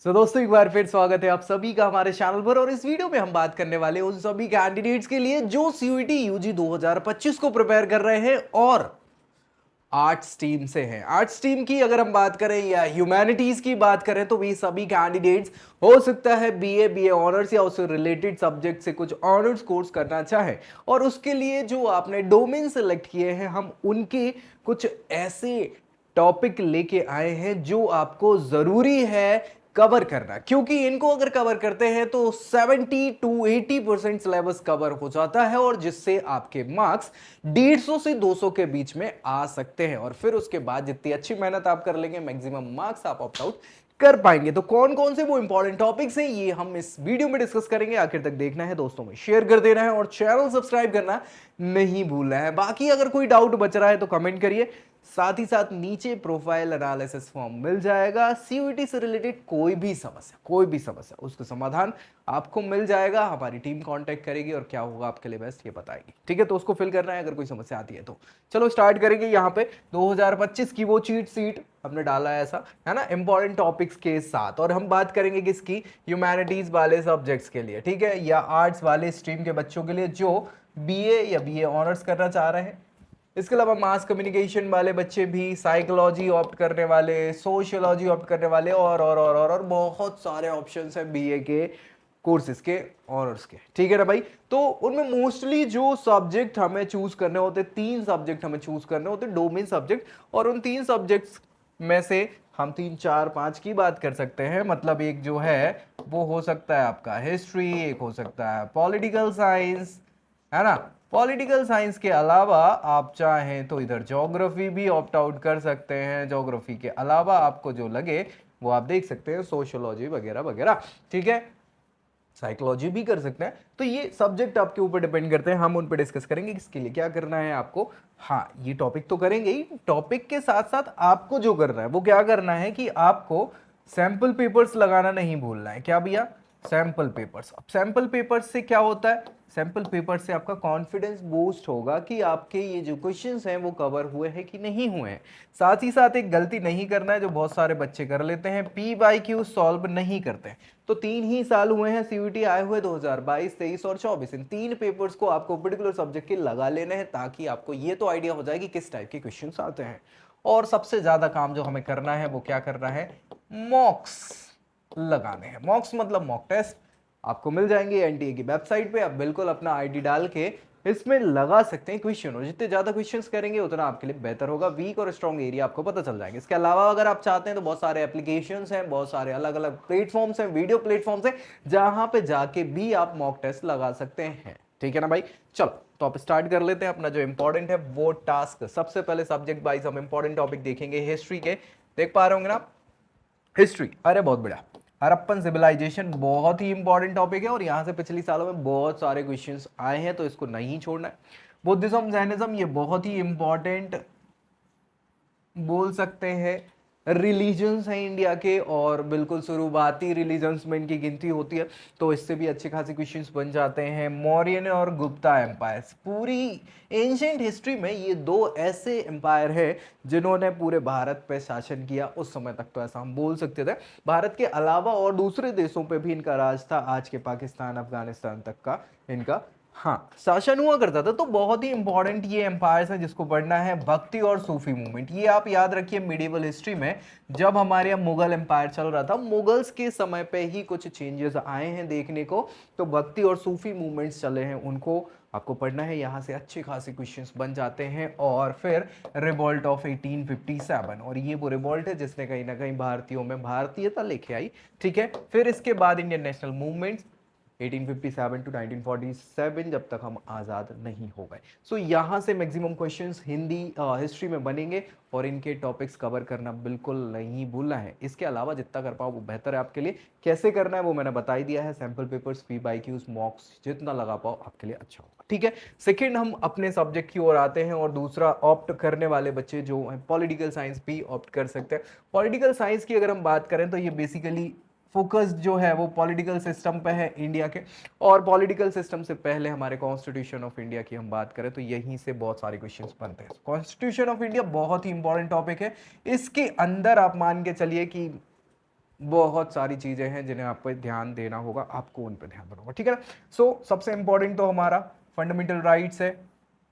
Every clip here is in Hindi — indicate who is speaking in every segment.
Speaker 1: दोस्तों एक बार फिर स्वागत है आप सभी का हमारे चैनल पर। और इस वीडियो में हम बात करने वाले उन सभी कैंडिडेट्स के लिए जो सीयूईटी यूजी 2025 को प्रिपेयर कर रहे हैं और आर्ट्स स्ट्रीम से हैं। आर्ट्स स्ट्रीम की अगर हम बात करें या ह्यूमैनिटीज की बात करें तो भी सभी कैंडिडेट्स हो सकता है बीए ऑनर्स या उससे रिलेटेड सब्जेक्ट से कुछ ऑनर्स कोर्स करना चाहे, और उसके लिए जो आपने डोमेन सेलेक्ट किए हैं हम उनके कुछ ऐसे टॉपिक लेके आए हैं जो आपको जरूरी है कवर करना, क्योंकि इनको अगर कवर करते हैं तो 70 टू 80% सिलेबस कवर हो जाता है और जिससे आपके मार्क्स 150 से 200 के बीच में आ सकते हैं। और फिर उसके बाद जितनी अच्छी मेहनत आप कर लेंगे मैक्सिमम मार्क्स आप ऑप्ट आउट कर पाएंगे। तो कौन कौन से वो इंपॉर्टेंट टॉपिक्स हैं ये हम इस वीडियो में डिस्कस करेंगे। आखिर तक देखना है, दोस्तों में शेयर कर देना है और चैनल सब्सक्राइब करना नहीं भूलना है। बाकी अगर कोई डाउट बच रहा है तो कमेंट करिए, साथ ही साथ नीचे प्रोफाइल एनालिसिस फॉर्म मिल जाएगा। सीयूईटी से रिलेटेड कोई भी समस्या उसका समाधान आपको मिल जाएगा। हमारी टीम कांटेक्ट करेगी और क्या होगा आपके लिए बेस्ट ये बताएगी। ठीक है, तो उसको फिल करना है अगर कोई समस्या आती है तो। चलो स्टार्ट करेंगे। यहाँ पे 2025 की वो चीट सीट हमने डाला है, ऐसा है ना, इंपॉर्टेंट टॉपिक्स के साथ। और हम बात करेंगे किसकी, ह्यूमैनिटीज वाले सब्जेक्ट्स के लिए, ठीक है, या आर्ट्स वाले स्ट्रीम के बच्चों के लिए जो बीए या बीए ऑनर्स करना चाह रहे हैं। इसके अलावा मास कम्युनिकेशन वाले बच्चे भी, साइकोलॉजी ऑप्ट करने वाले, सोशियोलॉजी ऑप्ट करने वाले और बहुत सारे ऑप्शंस हैं बीए के कोर्सेज के ऑनर्स के। ठीक है ना भाई। तो उनमें मोस्टली जो सब्जेक्ट हमें चूज करने होते, 3 सब्जेक्ट हमें चूज करने होते डोमेन सब्जेक्ट, और उन 3 सब्जेक्ट्स में से हम 3 4 5 की बात कर सकते हैं। मतलब एक जो है वो हो सकता है आपका हिस्ट्री, एक हो सकता है पॉलिटिकल साइंस, है ना। पॉलिटिकल साइंस के अलावा आप चाहें तो इधर ज्योग्राफी भी ऑप्ट आउट कर सकते हैं। ज्योग्राफी के अलावा आपको जो लगे वो आप देख सकते हैं, सोशियोलॉजी वगैरह वगैरह। ठीक है, साइकोलॉजी भी कर सकते हैं। तो ये सब्जेक्ट आपके ऊपर डिपेंड करते हैं, हम उन पर डिस्कस करेंगे इसके लिए क्या करना है आपको। हाँ, ये टॉपिक तो करेंगे ही, टॉपिक के साथ साथ आपको जो करना है वो क्या करना है कि आपको सैंपल पेपर्स लगाना नहीं भूलना है। क्या भैया, सैंपल पेपर्स। अब सैंपल पेपर्स से क्या होता है, सैंपल पेपर से आपका कॉन्फिडेंस बूस्ट होगा कि आपके ये जो क्वेश्चंस हैं वो कवर हुए हैं कि नहीं हुए हैं। साथ ही साथ एक गलती नहीं करना है जो बहुत सारे बच्चे कर लेते हैं, पी बाई क्यू सॉल्व नहीं करते हैं। तो 3 ही साल हुए हैं सीयूईटी आए हुए, 2022, 23 और 24। इन 3 पेपर्स को आपको पर्टिकुलर सब्जेक्ट के लगा लेने हैं ताकि आपको ये तो आइडिया हो जाए कि किस टाइप के क्वेश्चन आते हैं। और सबसे ज्यादा काम जो हमें करना है वो क्या करना है, मॉक्स लगाने हैं। मॉक्स मतलब मॉक टेस्ट आपको मिल जाएंगे एनटीए की वेबसाइट पे। आप बिल्कुल अपना आईडी डाल के इसमें लगा सकते हैं क्वेश्चन, और जितने ज्यादा क्वेश्चंस करेंगे उतना आपके लिए बेहतर होगा। वीक और स्ट्रॉन्ग एरिया आपको पता चल जाएंगे। इसके अलावा अगर आप चाहते हैं तो बहुत सारे एप्लीकेशंस हैं, बहुत सारे अलग अलग प्लेटफॉर्म्स हैं, वीडियो प्लेटफॉर्म्स हैं, जहां पे जाके भी आप मॉक टेस्ट लगा सकते हैं। ठीक है ना भाई। चलो तो आप स्टार्ट कर लेते हैं अपना जो इंपॉर्टेंट है वो टास्क। सबसे पहले सब्जेक्ट वाइज हम इंपॉर्टेंट टॉपिक देखेंगे हिस्ट्री के। देख पा रहे होंगे ना, हिस्ट्री, अरे बहुत बढ़िया। हड़प्पन सिविलाइजेशन बहुत ही इंपॉर्टेंट टॉपिक है और यहां से पिछले सालों में बहुत सारे क्वेश्चंस आए हैं, तो इसको नहीं छोड़ना है। बुद्धिज्म, जैनिज्म, ये बहुत ही इंपॉर्टेंट बोल सकते हैं रिलीजन्स हैं इंडिया के, और बिल्कुल शुरुआती रिलीजन्स में इनकी गिनती होती है, तो इससे भी अच्छे खासे क्वेश्चंस बन जाते हैं। मौर्यन और गुप्ता एम्पायर्स, पूरी एंशिएंट हिस्ट्री में ये 2 ऐसे एम्पायर हैं जिन्होंने पूरे भारत पे शासन किया उस समय तक, तो ऐसा हम बोल सकते थे। भारत के अलावा और दूसरे देशों पे भी इनका राज था, आज के पाकिस्तान अफगानिस्तान तक का इनका हाँ शासन हुआ करता था। तो बहुत ही इंपॉर्टेंट ये एम्पायर्स है जिसको पढ़ना है। भक्ति और सूफी मूवमेंट, ये आप याद रखिए मिडिवल हिस्ट्री में जब हमारे यहाँ मुगल एम्पायर चल रहा था, मुगल्स के समय पे ही कुछ चेंजेस आए हैं देखने को, तो भक्ति और सूफी मूवमेंट्स चले हैं, उनको आपको पढ़ना है। यहाँ से अच्छे खासे क्वेश्चंस बन जाते हैं। और फिर रिवॉल्ट ऑफ 1857, और ये वो रिवॉल्ट है जिसने कहीं ना कहीं भारतीयों में भारतीयता लेके आई। ठीक है, फिर इसके बाद इंडियन नेशनल मूवमेंट्स 1857 टू 1947, जब तक हम आज़ाद नहीं हो गए। सो यहाँ से मैक्सिमम क्वेश्चंस हिंदी हिस्ट्री में बनेंगे और इनके टॉपिक्स कवर करना बिल्कुल नहीं भूलना है। इसके अलावा जितना कर पाओ वो बेहतर है आपके लिए। कैसे करना है वो मैंने बता ही दिया है, sample papers, P Y Qs, mocks, जितना लगा पाओ आपके लिए अच्छा होगा। ठीक है, सेकेंड हम अपने सब्जेक्ट की ओर आते हैं, और दूसरा ऑप्ट करने वाले बच्चे जो हैं पॉलिटिकल साइंस भी ऑप्ट कर सकते हैं। पॉलिटिकल साइंस की अगर हम बात करें तो ये बेसिकली फोकस जो है वो पॉलिटिकल सिस्टम पे है इंडिया के, और पॉलिटिकल सिस्टम से पहले हमारे कॉन्स्टिट्यूशन ऑफ इंडिया की हम बात करें तो यहीं से बहुत सारे क्वेश्चंस बनते हैं। कॉन्स्टिट्यूशन ऑफ इंडिया बहुत ही इंपॉर्टेंट टॉपिक है। इसके अंदर आप मान के चलिए कि बहुत सारी चीजें हैं जिन्हें आप पे ध्यान देना होगा, आपको उन पे ध्यान देना होगा, ठीक है ना। सो सबसे इंपॉर्टेंट तो हमारा फंडामेंटल राइट्स है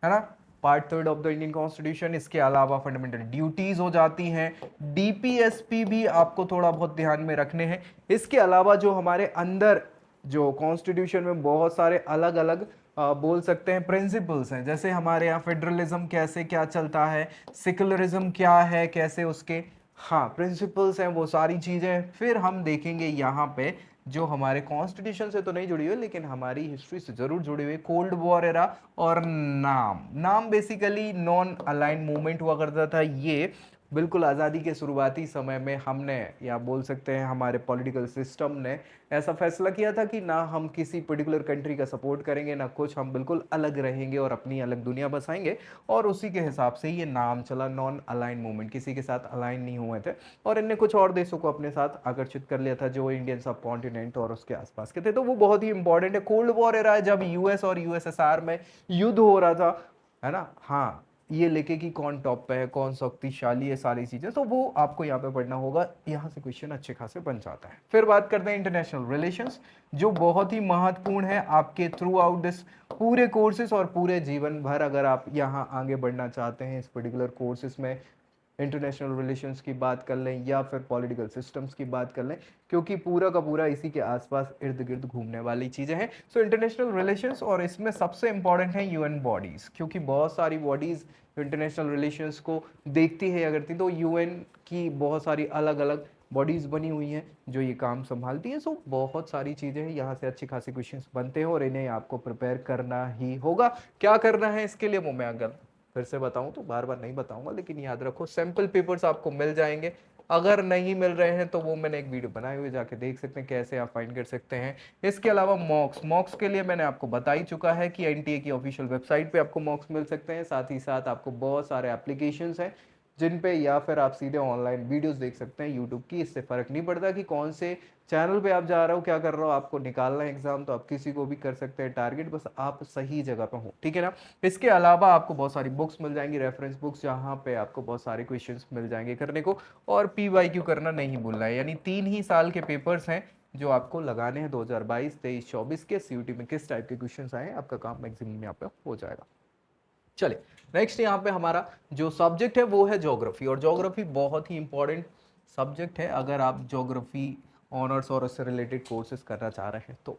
Speaker 1: ना, part 3 of the Indian constitution. इसके अलावा फंडामेंटल ड्यूटीज हो जाती हैं, डीपीएसपी भी आपको थोड़ा बहुत ध्यान में रखने हैं। इसके अलावा जो हमारे अंदर जो कॉन्स्टिट्यूशन में बहुत सारे अलग अलग बोल सकते हैं प्रिंसिपल्स हैं, जैसे हमारे यहाँ फेडरलिज्म कैसे क्या चलता है, सेकुलरिज्म क्या है, कैसे उसके हाँ प्रिंसिपल्स हैं, वो सारी चीजें फिर हम देखेंगे यहाँ पे, जो हमारे कॉन्स्टिट्यूशन से तो नहीं जुड़ी हुई लेकिन हमारी हिस्ट्री से जरूर जुड़ी हुई, कोल्ड वॉर एरा। और नाम बेसिकली नॉन अलाइंड मूवमेंट हुआ करता था। ये बिल्कुल आज़ादी के शुरुआती समय में हमने, या बोल सकते हैं हमारे पॉलिटिकल सिस्टम ने ऐसा फैसला किया था कि ना हम किसी पर्टिकुलर कंट्री का सपोर्ट करेंगे ना कुछ, हम बिल्कुल अलग रहेंगे और अपनी अलग दुनिया बसाएंगे। और उसी के हिसाब से ये नाम चला, नॉन अलाइन मूवमेंट, किसी के साथ अलाइन नहीं हुए थे। और इनने कुछ और देशों को अपने साथ आकर्षित कर लिया था जो इंडियन सब कॉन्टिनेंट और उसके आसपास के थे, तो वो बहुत ही इंपॉर्टेंट है। कोल्ड वॉर एरा जब यूएस और यूएसएसआर में युद्ध हो रहा था, है ना, हाँ, ये लेके कि कौन टॉप पे है, कौन शक्तिशाली है, सारी चीजें, तो वो आपको यहाँ पे पढ़ना होगा। यहाँ से क्वेश्चन अच्छे खासे बन जाता है। फिर बात करते हैं इंटरनेशनल रिलेशंस, जो बहुत ही महत्वपूर्ण है आपके थ्रू आउट दिस पूरे कोर्सेज और पूरे जीवन भर। अगर आप यहाँ आगे बढ़ना चाहते हैं इस पर्टिकुलर कोर्सेज में, इंटरनेशनल रिलेशंस की बात कर लें या फिर पॉलिटिकल सिस्टम्स की बात कर लें, क्योंकि पूरा का पूरा इसी के आसपास इर्द गिर्द घूमने वाली चीज़ें हैं। सो इंटरनेशनल रिलेशंस, और इसमें सबसे इंपॉर्टेंट है यूएन बॉडीज़, क्योंकि बहुत सारी बॉडीज़ इंटरनेशनल रिलेशंस को देखती है या करती, तो यूएन की बहुत सारी अलग अलग बॉडीज़ बनी हुई हैं जो ये काम संभालती हैं। सो बहुत सारी चीज़ें हैं, यहाँ से अच्छे खासे क्वेश्चंस बनते हैं और इन्हें आपको प्रिपेयर करना ही होगा। क्या करना है इसके लिए वो मैं अगर फिर से बताऊं तो बार बार नहीं बताऊंगा, लेकिन याद रखो सैंपल पेपर्स आपको मिल जाएंगे। अगर नहीं मिल रहे हैं तो वो मैंने एक वीडियो बनाए हुए, जाके देख सकते हैं कैसे आप फाइंड कर सकते हैं। इसके अलावा मॉक्स के लिए मैंने आपको बता ही चुका है कि एनटीए की ऑफिशियल वेबसाइट पे आपको मॉक्स मिल सकते हैं। साथ ही साथ आपको बहुत सारे एप्लीकेशंस हैं जिन पे, या फिर आप सीधे ऑनलाइन वीडियोस देख सकते हैं यूट्यूब की। इससे फर्क नहीं पड़ता कि कौन से चैनल पे आप जा रहे हो, क्या कर रहे हो, आपको निकालना है एग्जाम तो आप किसी को भी कर सकते हैं टारगेट, बस आप सही जगह पे हो, ठीक है ना। इसके अलावा आपको बहुत सारी बुक्स मिल जाएंगी, रेफरेंस बुक्स, जहाँ पे आपको बहुत सारे क्वेश्चंस मिल जाएंगे करने को। और पीवाईक्यू करना नहीं भूलना है, यानी 3 ही साल के पेपर्स हैं जो आपको लगाने हैं 2022, 23, 24 के सीयूटी में किस टाइप के क्वेश्चन आए, आपका काम मैक्सिमम यहाँ पे हो जाएगा। चलिए नेक्स्ट यहाँ पे हमारा जो सब्जेक्ट है वो है ज्योग्राफी, और ज्योग्राफी बहुत ही इंपॉर्टेंट सब्जेक्ट है अगर आप ज्योग्राफी ऑनर्स और उससे रिलेटेड कोर्सेज करना चाह रहे हैं तो।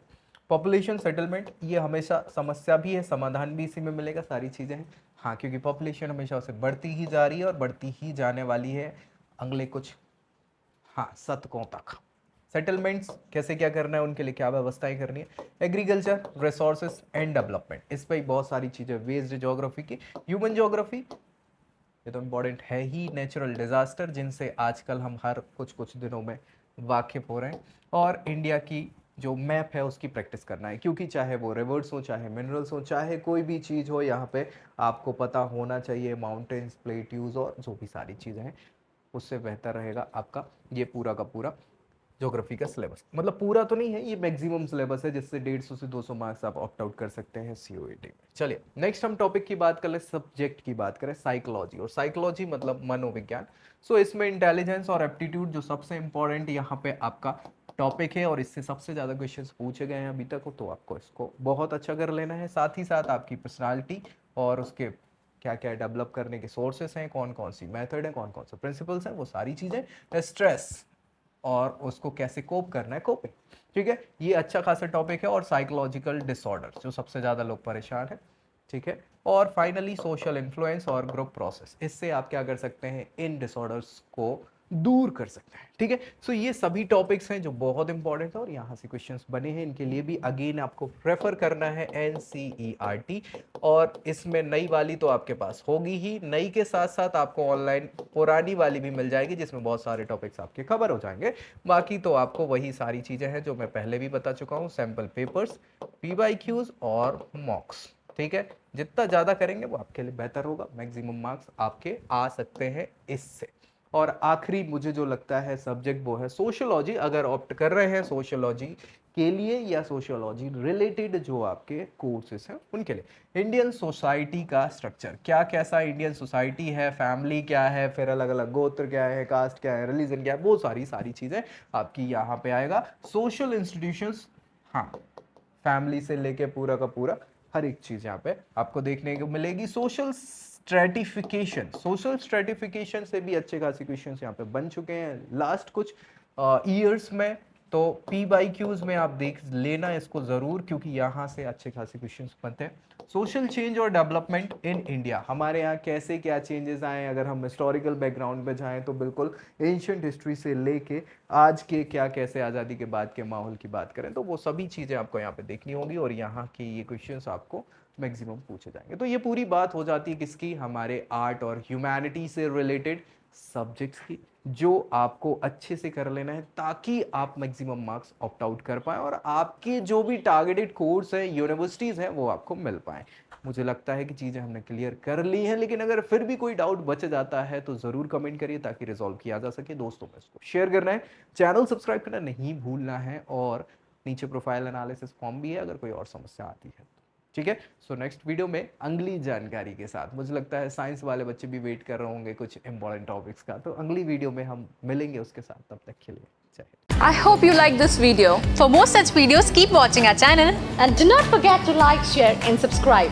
Speaker 1: पॉपुलेशन सेटलमेंट, ये हमेशा समस्या भी है, समाधान भी इसी में मिलेगा, सारी चीज़ें हैं। हाँ, क्योंकि पॉपुलेशन हमेशा उसे बढ़ती ही जा रही है और बढ़ती ही जाने वाली है अगले कुछ शतकों तक। सेटलमेंट्स कैसे क्या करना है, उनके लिए क्या व्यवस्थाएं करनी है। एग्रीकल्चर, रिसोर्सेज एंड डेवलपमेंट, इस पर बहुत सारी चीज़ें बेस्ड ज्योग्राफी की। ह्यूमन ज्योग्राफी, ये तो इम्पोर्टेंट है ही। नेचुरल डिजास्टर, जिनसे आजकल हम हर कुछ दिनों में वाकिफ हो रहे हैं। और इंडिया की जो मैप है उसकी प्रैक्टिस करना है, क्योंकि चाहे वो रिवर्स हो, चाहे मिनरल्स हो, चाहे कोई भी चीज़ हो, यहाँ पे आपको पता होना चाहिए माउंटेन्स, प्लेट्यूज और जो भी सारी चीज़ें हैं, उससे बेहतर रहेगा आपका ये पूरा का पूरा ज्योग्राफी का सिलेबस। मतलब पूरा तो नहीं है, ये मैक्सिमम सिलेबस है जिससे 150 से 200 मार्क्स आप ऑप्ट आउट कर सकते हैं सीओईटी में। चलिए नेक्स्ट हम टॉपिक की बात कर ले, सब्जेक्ट की बात करें, साइकोलॉजी। और साइकोलॉजी मतलब मनोविज्ञान। सो इसमें इंटेलिजेंस और एप्टीट्यूड जो सबसे इंपॉर्टेंट यहाँ पे आपका टॉपिक है, और इससे सबसे ज़्यादा क्वेश्चंस पूछे गए हैं अभी तक, तो आपको इसको बहुत अच्छा कर लेना है। साथ ही साथ आपकी पर्सनालिटी और उसके क्या क्या डेवलप करने के सोर्सेस हैं, कौन कौन सी मेथड है, कौन कौन से प्रिंसिपल्स हैं, वो सारी चीज़ें, स्ट्रेस और उसको कैसे कोप करना है, कोपिंग, ठीक है, ये अच्छा खासा टॉपिक है। और साइकोलॉजिकल डिसऑर्डर, जो सबसे ज़्यादा लोग परेशान है, ठीक है। और फाइनली सोशल इन्फ्लुएंस और ग्रुप प्रोसेस, इससे आप क्या कर सकते हैं, इन डिसऑर्डर्स को दूर कर सकते हैं, ठीक है। सो ये सभी टॉपिक्स हैं जो बहुत इंपॉर्टेंट है और यहाँ से क्वेश्चंस बने हैं। इनके लिए भी अगेन आपको रेफर करना है एनसीईआरटी, और इसमें नई वाली तो आपके पास होगी ही, नई के साथ साथ आपको ऑनलाइन पुरानी वाली भी मिल जाएगी जिसमें बहुत सारे टॉपिक्स आपके कवर हो जाएंगे। बाकी तो आपको वही सारी चीज़ें हैं जो मैं पहले भी बता चुका हूँ, सैम्पल पेपर्स, पीवाईक्यूज और मॉक्स, ठीक है। जितना ज़्यादा करेंगे वो आपके लिए बेहतर होगा, मैक्सिमम मार्क्स आपके आ सकते हैं इससे। और आखिरी मुझे जो लगता है सब्जेक्ट वो है सोशियोलॉजी। अगर ऑप्ट कर रहे हैं सोशियोलॉजी के लिए या सोशियोलॉजी रिलेटेड जो आपके कोर्सेस हैं उनके लिए, इंडियन सोसाइटी का स्ट्रक्चर क्या कैसा इंडियन सोसाइटी है, फैमिली क्या है, फिर अलग अलग गोत्र क्या है, कास्ट क्या है, रिलीजन क्या है, वो सारी चीजें आपकी यहाँ पे आएगा। सोशल इंस्टीट्यूशंस, हाँ, फैमिली से लेके पूरा का पूरा हर एक चीज यहाँ पे आपको देखने को मिलेगी। सोशल स्ट्रेटिफिकेशन से भी अच्छे खासी क्वेश्चंस यहाँ पे बन चुके हैं लास्ट कुछ ईयर्स में। तो PYQs में आप देख लेना इसको जरूर, क्योंकि यहाँ से अच्छे खासे क्वेश्चंस बनते हैं। सोशल चेंज और डेवलपमेंट इन इंडिया, हमारे यहाँ कैसे क्या चेंजेस आए, अगर हम हिस्टोरिकल बैकग्राउंड पे जाएं तो बिल्कुल एंशिएंट हिस्ट्री से लेके आज के क्या कैसे आज़ादी के बाद के माहौल की बात करें तो वो सभी चीज़ें आपको यहाँ पे देखनी होंगी और यहाँ के ये क्वेश्चंस आपको मैक्सिमम पूछे जाएंगे। तो ये पूरी बात हो जाती है किसकी, हमारे आर्ट और ह्यूमैनिटी से रिलेटेड सब्जेक्ट्स की, जो आपको अच्छे से कर लेना है ताकि आप मैक्सिमम मार्क्स ऑप्ट आउट कर पाएं और आपके जो भी टारगेटेड कोर्स है, यूनिवर्सिटीज़ हैं, वो आपको मिल पाएं। मुझे लगता है कि चीज़ें हमने क्लियर कर ली हैं, लेकिन अगर फिर भी कोई डाउट बच जाता है तो ज़रूर कमेंट करिए ताकि रिजॉल्व किया जा सके। दोस्तों में इसको शेयर करना है, चैनल सब्सक्राइब करना नहीं भूलना है और नीचे प्रोफाइल एनालिसिस फॉर्म भी है अगर कोई और समस्या आती है। ठीक है, सो नेक्स्ट वीडियो में अगली जानकारी के साथ, मुझे लगता है साइंस वाले बच्चे भी वेट कर रहे होंगे कुछ इंपॉर्टेंट टॉपिक्स का, तो अगली वीडियो में हम मिलेंगे उसके साथ। तब तक के लिए जय Hind.
Speaker 2: I hope you like this video. For more such videos, keep watching our channel.
Speaker 3: And do not forget to like, share and subscribe.